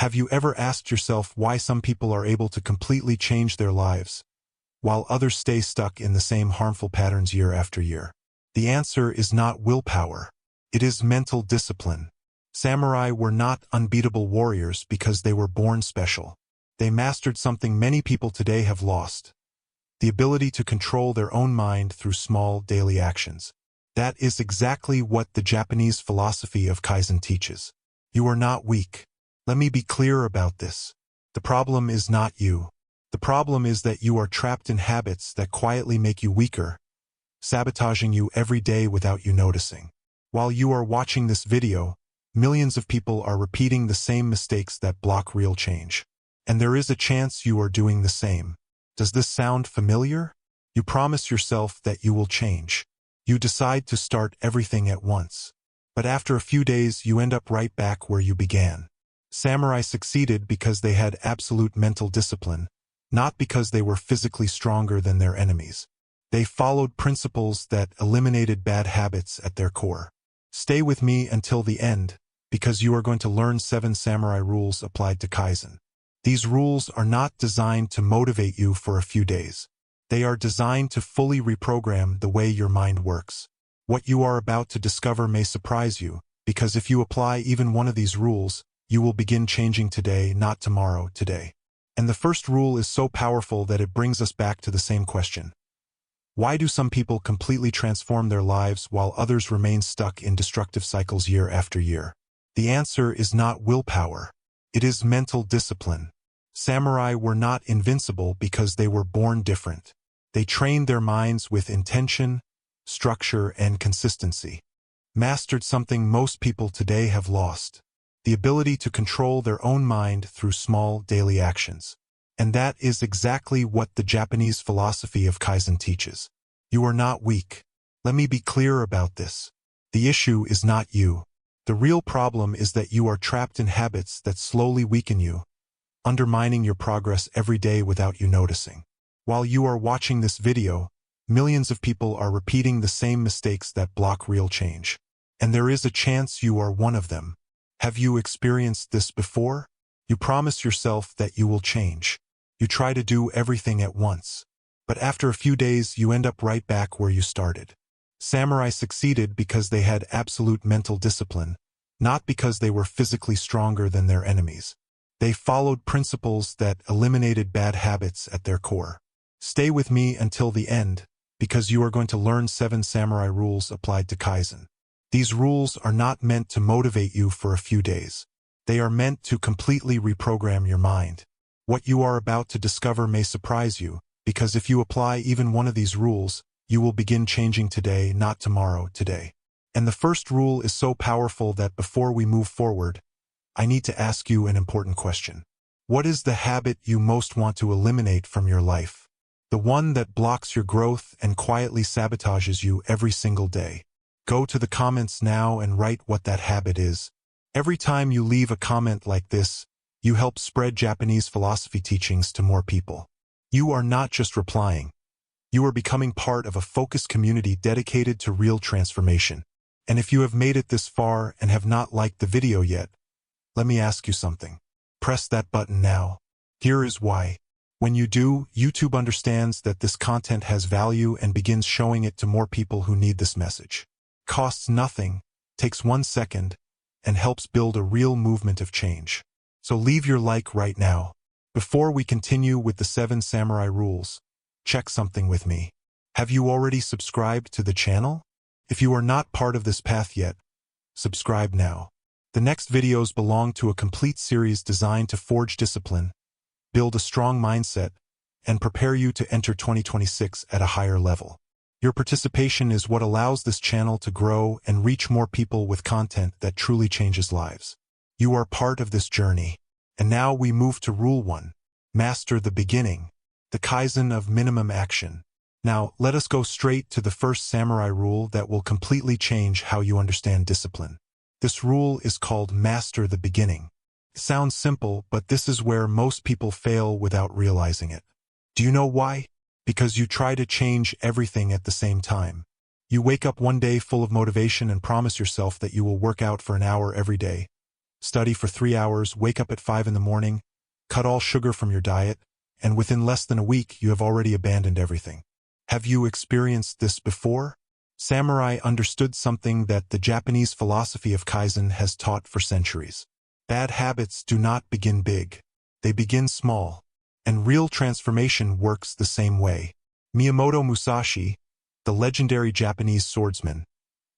Have you ever asked yourself why some people are able to completely change their lives, while others stay stuck in the same harmful patterns year after year? The answer is not willpower. It is mental discipline. Samurai were not unbeatable warriors because they were born special. They mastered something many people today have lost: the ability to control their own mind through small daily actions. That is exactly what the Japanese philosophy of Kaizen teaches. You are not weak. Let me be clear about this. The problem is not you. The problem is that you are trapped in habits that quietly make you weaker, sabotaging you every day without you noticing. While you are watching this video, millions of people are repeating the same mistakes that block real change. And there is a chance you are doing the same. Does this sound familiar? You promise yourself that you will change. You decide to start everything at once. But after a few days, you end up right back where you began. Samurai succeeded because they had absolute mental discipline, not because they were physically stronger than their enemies. They followed principles that eliminated bad habits at their core. Stay with me until the end, because you are going to learn 7 samurai rules applied to Kaizen. These rules are not designed to motivate you for a few days. They are designed to fully reprogram the way your mind works. What you are about to discover may surprise you, because if you apply even one of these rules, you will begin changing today, not tomorrow, today. And the first rule is so powerful that it brings us back to the same question. Why do some people completely transform their lives while others remain stuck in destructive cycles year after year? The answer is not willpower. It is mental discipline. Samurai were not invincible because they were born different. They trained their minds with intention, structure, and consistency. Mastered something most people today have lost: the ability to control their own mind through small daily actions. And that is exactly what the Japanese philosophy of Kaizen teaches. You are not weak. Let me be clear about this. The issue is not you. The real problem is that you are trapped in habits that slowly weaken you, undermining your progress every day without you noticing. While you are watching this video, millions of people are repeating the same mistakes that block real change. And there is a chance you are one of them. Have you experienced this before? You promise yourself that you will change. You try to do everything at once. But after a few days, you end up right back where you started. Samurai succeeded because they had absolute mental discipline, not because they were physically stronger than their enemies. They followed principles that eliminated bad habits at their core. Stay with me until the end, because you are going to learn 7 samurai rules applied to Kaizen. These rules are not meant to motivate you for a few days. They are meant to completely reprogram your mind. What you are about to discover may surprise you, because if you apply even one of these rules, you will begin changing today, not tomorrow, today. And the first rule is so powerful that before we move forward, I need to ask you an important question. What is the habit you most want to eliminate from your life? The one that blocks your growth and quietly sabotages you every single day. Go to the comments now and write what that habit is. Every time you leave a comment like this, you help spread Japanese philosophy teachings to more people. You are not just replying. You are becoming part of a focused community dedicated to real transformation. And if you have made it this far and have not liked the video yet, let me ask you something. Press that button now. Here is why. When you do, YouTube understands that this content has value and begins showing it to more people who need this message. Costs nothing, takes 1 second, and helps build a real movement of change. So leave your like right now. Before we continue with the 7 samurai rules, check something with me. Have you already subscribed to the channel? If you are not part of this path yet, subscribe now. The next videos belong to a complete series designed to forge discipline, build a strong mindset, and prepare you to enter 2026 at a higher level. Your participation is what allows this channel to grow and reach more people with content that truly changes lives. You are part of this journey. And now we move to Rule 1. Master the beginning, the Kaizen of minimum action. Now, let us go straight to the first samurai rule that will completely change how you understand discipline. This rule is called Master the Beginning. It sounds simple, but this is where most people fail without realizing it. Do you know why? Because you try to change everything at the same time. You wake up one day full of motivation and promise yourself that you will work out for an hour every day. Study for 3 hours, wake up at 5 in the morning, cut all sugar from your diet, and within less than a week you have already abandoned everything. Have you experienced this before? Samurai understood something that the Japanese philosophy of Kaizen has taught for centuries. Bad habits do not begin big. They begin small. And real transformation works the same way. Miyamoto Musashi, the legendary Japanese swordsman,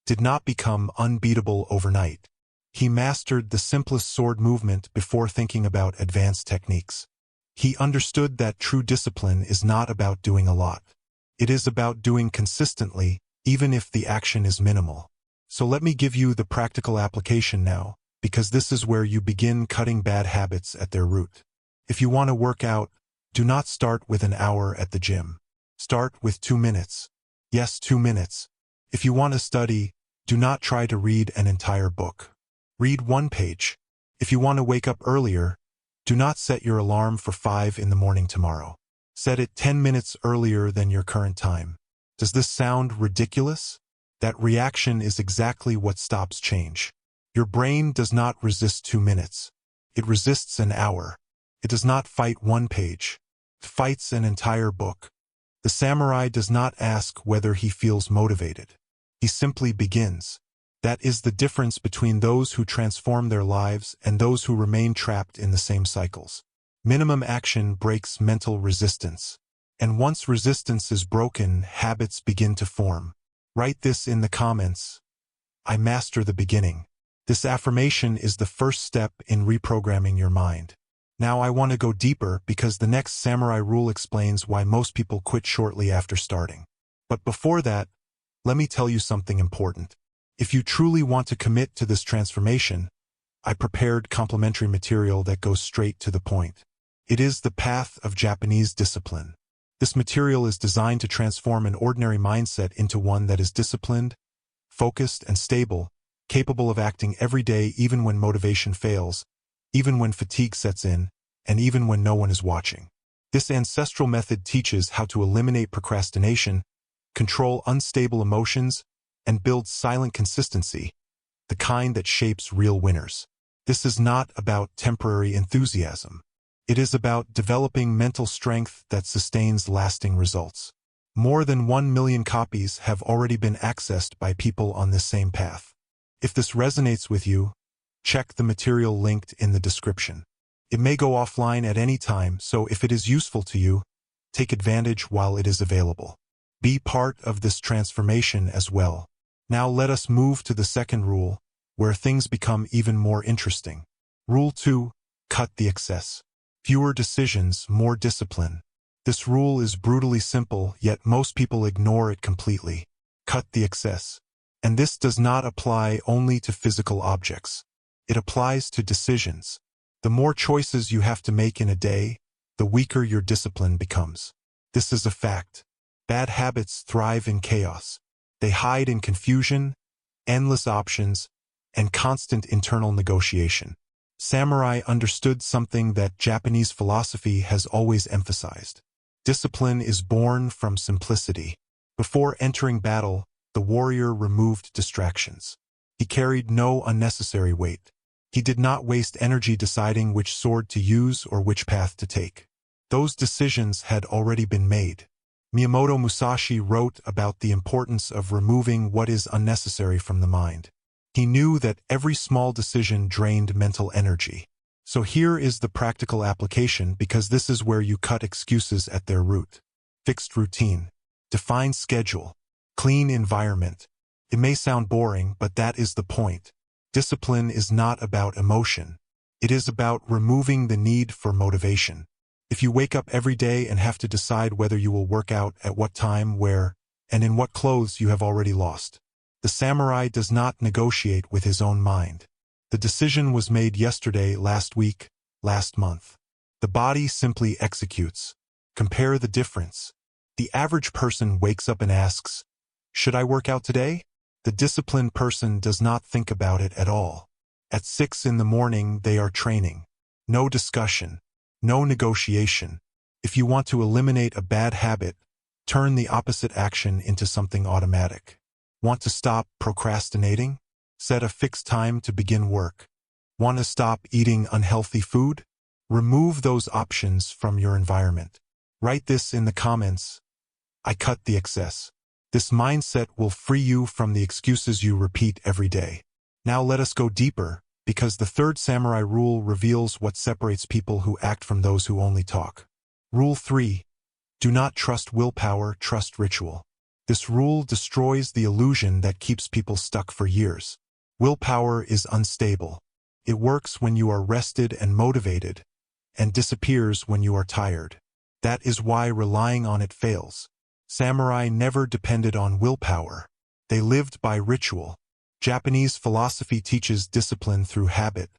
did not become unbeatable overnight. He mastered the simplest sword movement before thinking about advanced techniques. He understood that true discipline is not about doing a lot. It is about doing consistently, even if the action is minimal. So let me give you the practical application now, because this is where you begin cutting bad habits at their root. If you want to work out, do not start with an hour at the gym. Start with 2 minutes. Yes, 2 minutes. If you want to study, do not try to read an entire book. Read 1 page. If you want to wake up earlier, do not set your alarm for 5 in the morning tomorrow. Set it 10 minutes earlier than your current time. Does this sound ridiculous? That reaction is exactly what stops change. Your brain does not resist 2 minutes. It resists an hour. It does not fight 1 page. It fights an entire book. The samurai does not ask whether he feels motivated. He simply begins. That is the difference between those who transform their lives and those who remain trapped in the same cycles. Minimum action breaks mental resistance. And once resistance is broken, habits begin to form. Write this in the comments. I master the beginning. This affirmation is the first step in reprogramming your mind. Now I want to go deeper because the next samurai rule explains why most people quit shortly after starting. But before that, let me tell you something important. If you truly want to commit to this transformation, I prepared complementary material that goes straight to the point. It is the path of Japanese discipline. This material is designed to transform an ordinary mindset into one that is disciplined, focused, and stable, capable of acting every day even when motivation fails, even when fatigue sets in, and even when no one is watching. This ancestral method teaches how to eliminate procrastination, control unstable emotions, and build silent consistency, the kind that shapes real winners. This is not about temporary enthusiasm. It is about developing mental strength that sustains lasting results. More than 1 million copies have already been accessed by people on this same path. If this resonates with you, check the material linked in the description. It may go offline at any time, so if it is useful to you, take advantage while it is available. Be part of this transformation as well. Now let us move to the second rule, where things become even more interesting. Rule 2, cut the excess. Fewer decisions, more discipline. This rule is brutally simple, yet most people ignore it completely. Cut the excess. And this does not apply only to physical objects. It applies to decisions. The more choices you have to make in a day, the weaker your discipline becomes. This is a fact. Bad habits thrive in chaos. They hide in confusion, endless options, and constant internal negotiation. Samurai understood something that Japanese philosophy has always emphasized. Discipline is born from simplicity. Before entering battle, the warrior removed distractions. He carried no unnecessary weight. He did not waste energy deciding which sword to use or which path to take. Those decisions had already been made. Miyamoto Musashi wrote about the importance of removing what is unnecessary from the mind. He knew that every small decision drained mental energy. So here is the practical application, because this is where you cut excuses at their root. Fixed routine. Defined schedule. Clean environment. It may sound boring, but that is the point. Discipline is not about emotion. It is about removing the need for motivation. If you wake up every day and have to decide whether you will work out, at what time, where, and in what clothes, you have already lost. The samurai does not negotiate with his own mind. The decision was made yesterday, last week, last month. The body simply executes. Compare the difference. The average person wakes up and asks, "Should I work out today?" The disciplined person does not think about it at all. At 6 in the morning, they are training. No discussion. No negotiation. If you want to eliminate a bad habit, turn the opposite action into something automatic. Want to stop procrastinating? Set a fixed time to begin work. Want to stop eating unhealthy food? Remove those options from your environment. Write this in the comments. I cut the excess. This mindset will free you from the excuses you repeat every day. Now let us go deeper, because the third samurai rule reveals what separates people who act from those who only talk. Rule 3. Do not trust willpower, trust ritual. This rule destroys the illusion that keeps people stuck for years. Willpower is unstable. It works when you are rested and motivated, and disappears when you are tired. That is why relying on it fails. Samurai never depended on willpower. They lived by ritual. Japanese philosophy teaches discipline through habit,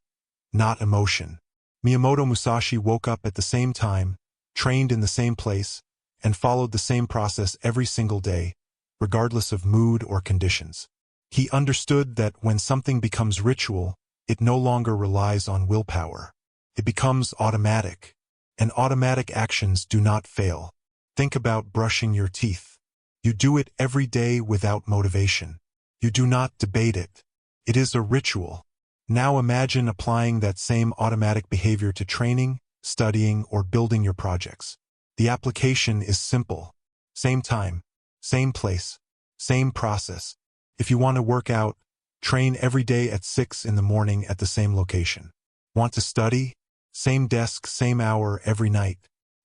not emotion. Miyamoto Musashi woke up at the same time, trained in the same place, and followed the same process every single day, regardless of mood or conditions. He understood that when something becomes ritual, it no longer relies on willpower. It becomes automatic, and automatic actions do not fail. Think about brushing your teeth. You do it every day without motivation. You do not debate it. It is a ritual. Now imagine applying that same automatic behavior to training, studying, or building your projects. The application is simple. Same time, same place, same process. If you want to work out, train every day at 6 in the morning at the same location. Want to study? Same desk, same hour every night.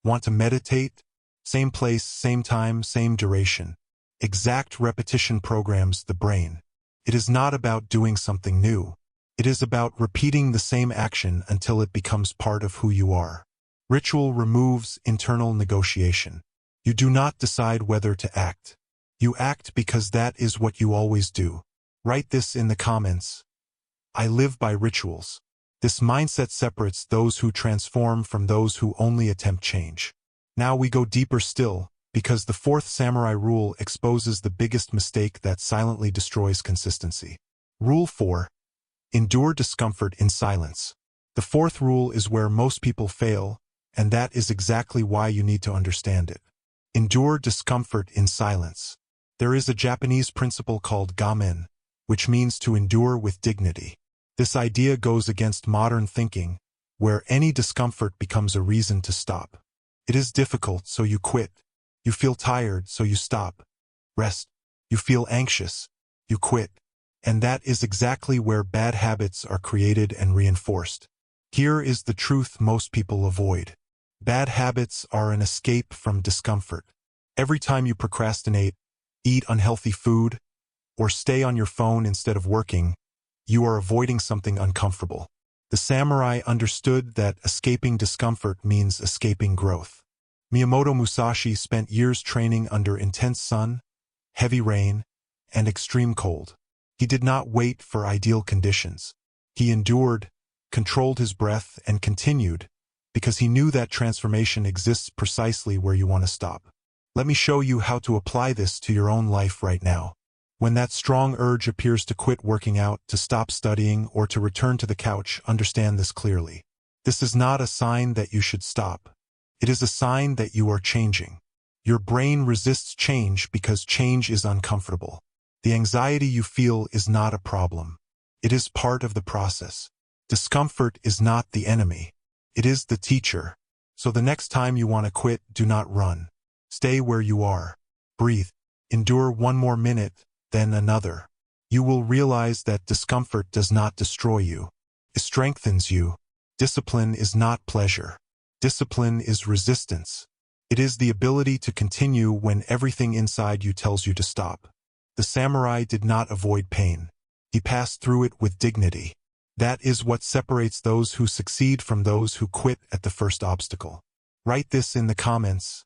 Want to meditate? Same place, same time, same duration. Exact repetition programs the brain. It is not about doing something new. It is about repeating the same action until it becomes part of who you are. Ritual removes internal negotiation. You do not decide whether to act. You act because that is what you always do. Write this in the comments. I live by rituals. This mindset separates those who transform from those who only attempt change. Now we go deeper still, because the fourth samurai rule exposes the biggest mistake that silently destroys consistency. Rule 4. Endure discomfort in silence. The fourth rule is where most people fail, and that is exactly why you need to understand it. Endure discomfort in silence. There is a Japanese principle called gamen, which means to endure with dignity. This idea goes against modern thinking, where any discomfort becomes a reason to stop. It is difficult, so you quit. You feel tired, so you stop. Rest. You feel anxious. You quit. And that is exactly where bad habits are created and reinforced. Here is the truth most people avoid. Bad habits are an escape from discomfort. Every time you procrastinate, eat unhealthy food, or stay on your phone instead of working, you are avoiding something uncomfortable. The samurai understood that escaping discomfort means escaping growth. Miyamoto Musashi spent years training under intense sun, heavy rain, and extreme cold. He did not wait for ideal conditions. He endured, controlled his breath, and continued, because he knew that transformation exists precisely where you want to stop. Let me show you how to apply this to your own life right now. When that strong urge appears to quit working out, to stop studying, or to return to the couch, understand this clearly. This is not a sign that you should stop. It is a sign that you are changing. Your brain resists change because change is uncomfortable. The anxiety you feel is not a problem. It is part of the process. Discomfort is not the enemy. It is the teacher. So the next time you want to quit, do not run. Stay where you are. Breathe. Endure one more minute, then another. You will realize that discomfort does not destroy you. It strengthens you. Discipline is not pleasure. Discipline is resistance. It is the ability to continue when everything inside you tells you to stop. The samurai did not avoid pain. He passed through it with dignity. That is what separates those who succeed from those who quit at the first obstacle. Write this in the comments.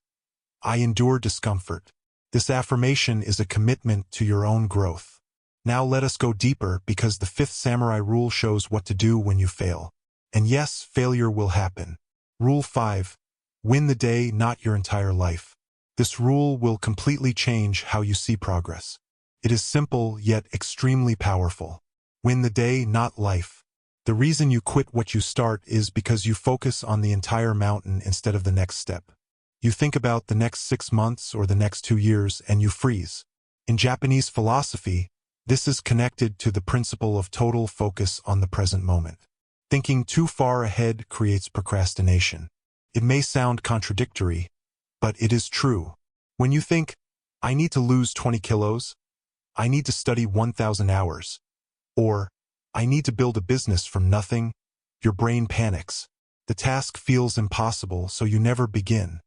I endure discomfort. This affirmation is a commitment to your own growth. Now let us go deeper, because the fifth samurai rule shows what to do when you fail. And yes, failure will happen. Rule 5. Win the day, not your entire life. This rule will completely change how you see progress. It is simple, yet extremely powerful. Win the day, not life. The reason you quit what you start is because you focus on the entire mountain instead of the next step. You think about the next 6 months or the next 2 years and you freeze. In Japanese philosophy, this is connected to the principle of total focus on the present moment. Thinking too far ahead creates procrastination. It may sound contradictory, but it is true. When you think, I need to lose 20 kilos, I need to study 1,000 hours, or I need to build a business from nothing, your brain panics. The task feels impossible, so you never begin.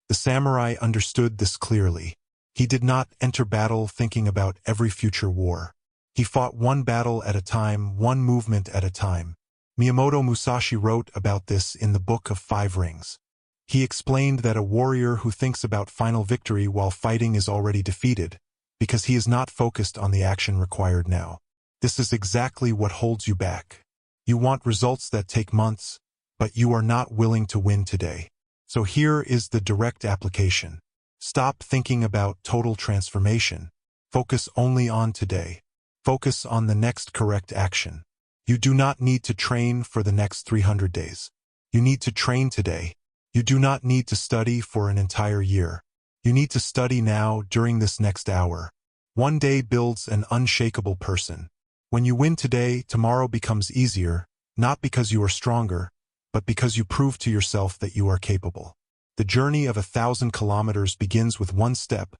The samurai understood this clearly. He did not enter battle thinking about every future war. He fought one battle at a time, one movement at a time. Miyamoto Musashi wrote about this in the Book of Five Rings. He explained that a warrior who thinks about final victory while fighting is already defeated, because he is not focused on the action required now. This is exactly what holds you back. You want results that take months, but you are not willing to win today. So here is the direct application. Stop thinking about total transformation. Focus only on today. Focus on the next correct action. You do not need to train for the next 300 days. You need to train today. You do not need to study for an entire year. You need to study now during this next hour. One day builds an unshakable person. When you win today, tomorrow becomes easier, not because you are stronger, but because you prove to yourself that you are capable. The journey of 1,000 kilometers begins with one step,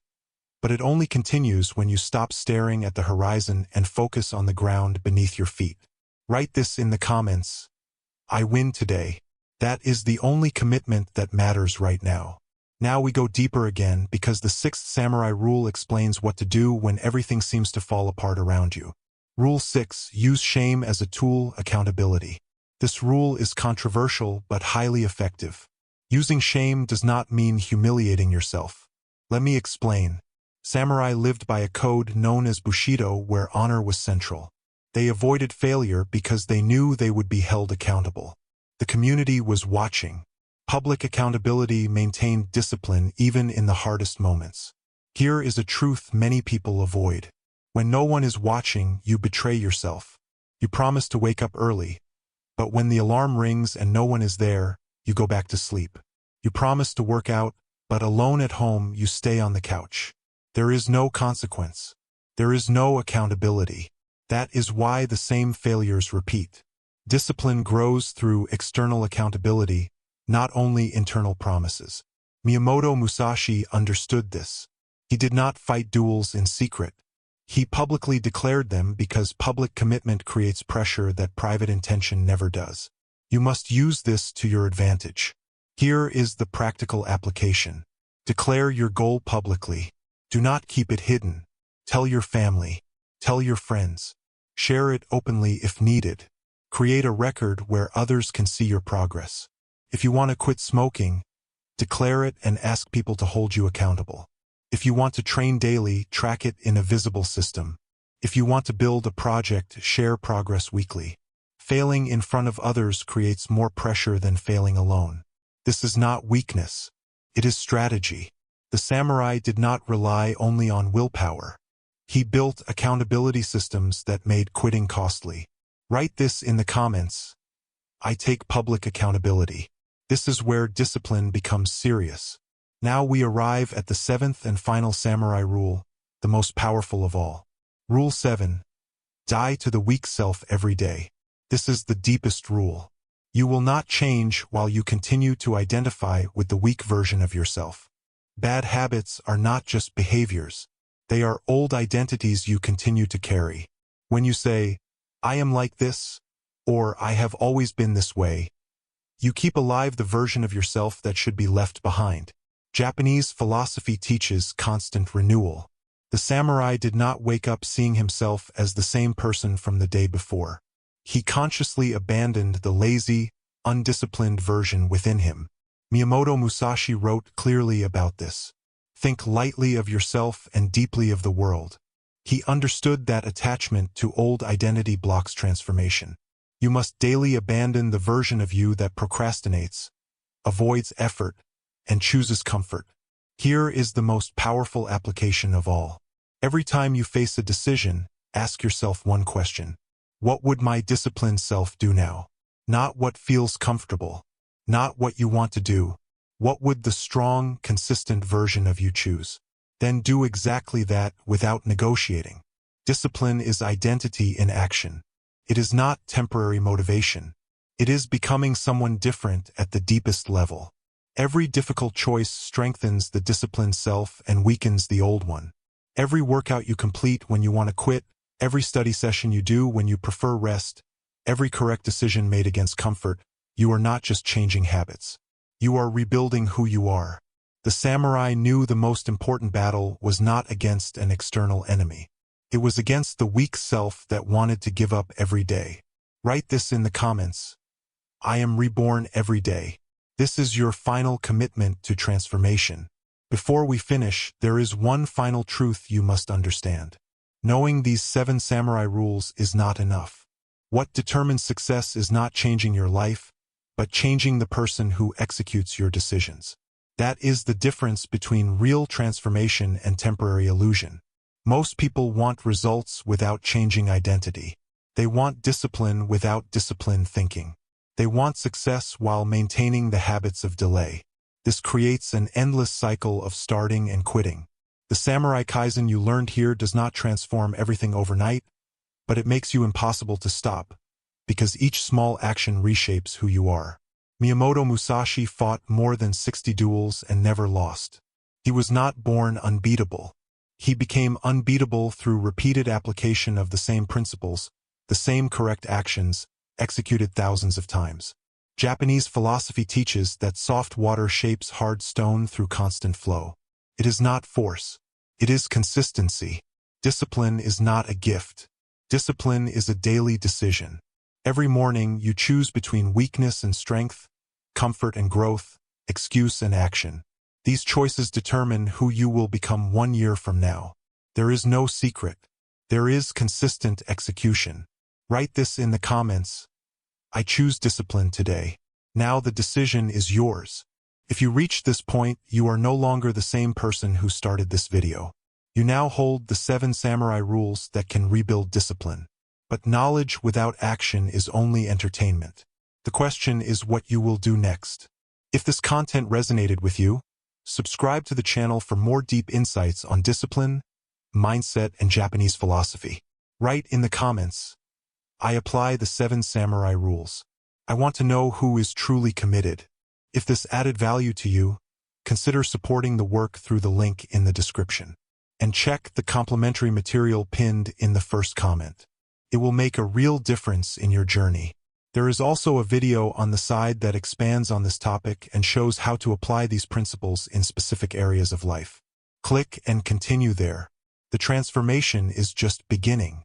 but it only continues when you stop staring at the horizon and focus on the ground beneath your feet. Write this in the comments. I win today. That is the only commitment that matters right now. Now we go deeper again because the sixth samurai rule explains what to do when everything seems to fall apart around you. Rule 6. Use shame as a tool, accountability. This rule is controversial but highly effective. Using shame does not mean humiliating yourself. Let me explain. Samurai lived by a code known as Bushido where honor was central. They avoided failure because they knew they would be held accountable. The community was watching. Public accountability maintained discipline even in the hardest moments. Here is a truth many people avoid. When no one is watching, you betray yourself. You promise to wake up early, but when the alarm rings and no one is there, you go back to sleep. You promise to work out, but alone at home, you stay on the couch. There is no consequence. There is no accountability. That is why the same failures repeat. Discipline grows through external accountability, not only internal promises. Miyamoto Musashi understood this. He did not fight duels in secret. He publicly declared them because public commitment creates pressure that private intention never does. You must use this to your advantage. Here is the practical application. Declare your goal publicly. Do not keep it hidden. Tell your family. Tell your friends. Share it openly if needed. Create a record where others can see your progress. If you want to quit smoking, declare it and ask people to hold you accountable. If you want to train daily, track it in a visible system. If you want to build a project, share progress weekly. Failing in front of others creates more pressure than failing alone. This is not weakness. It is strategy. The samurai did not rely only on willpower. He built accountability systems that made quitting costly. Write this in the comments. I take public accountability. This is where discipline becomes serious. Now we arrive at the seventh and final samurai rule, the most powerful of all. Rule 7. Die to the weak self every day. This is the deepest rule. You will not change while you continue to identify with the weak version of yourself. Bad habits are not just behaviors. They are old identities you continue to carry. When you say, I am like this, or I have always been this way, you keep alive the version of yourself that should be left behind. Japanese philosophy teaches constant renewal. The samurai did not wake up seeing himself as the same person from the day before. He consciously abandoned the lazy, undisciplined version within him. Miyamoto Musashi wrote clearly about this. Think lightly of yourself and deeply of the world. He understood that attachment to old identity blocks transformation. You must daily abandon the version of you that procrastinates, avoids effort, and chooses comfort. Here is the most powerful application of all. Every time you face a decision, ask yourself one question. What would my disciplined self do now? Not what feels comfortable. Not what you want to do. What would the strong, consistent version of you choose? Then do exactly that without negotiating. Discipline is identity in action. It is not temporary motivation. It is becoming someone different at the deepest level. Every difficult choice strengthens the disciplined self and weakens the old one. Every workout you complete when you want to quit, every study session you do when you prefer rest, every correct decision made against comfort, you are not just changing habits. You are rebuilding who you are. The samurai knew the most important battle was not against an external enemy. It was against the weak self that wanted to give up every day. Write this in the comments. I am reborn every day. This is your final commitment to transformation. Before we finish, there is one final truth you must understand. Knowing these 7 samurai rules is not enough. What determines success is not changing your life, but changing the person who executes your decisions. That is the difference between real transformation and temporary illusion. Most people want results without changing identity. They want discipline without disciplined thinking. They want success while maintaining the habits of delay. This creates an endless cycle of starting and quitting. The samurai Kaizen you learned here does not transform everything overnight, but it makes you impossible to stop, because each small action reshapes who you are. Miyamoto Musashi fought more than 60 duels and never lost. He was not born unbeatable. He became unbeatable through repeated application of the same principles, the same correct actions, executed thousands of times. Japanese philosophy teaches that soft water shapes hard stone through constant flow. It is not force. It is consistency. Discipline is not a gift. Discipline is a daily decision. Every morning you choose between weakness and strength, comfort and growth, excuse and action. These choices determine who you will become 1 year from now. There is no secret. There is consistent execution. Write this in the comments. I choose discipline today. Now the decision is yours. If you reach this point, you are no longer the same person who started this video. You now hold the 7 samurai rules that can rebuild discipline. But knowledge without action is only entertainment. The question is what you will do next. If this content resonated with you, subscribe to the channel for more deep insights on discipline, mindset, and Japanese philosophy. Write in the comments. I apply the 7 samurai rules. I want to know who is truly committed. If this added value to you, consider supporting the work through the link in the description. And check the complimentary material pinned in the first comment. It will make a real difference in your journey. There is also a video on the side that expands on this topic and shows how to apply these principles in specific areas of life. Click and continue there. The transformation is just beginning.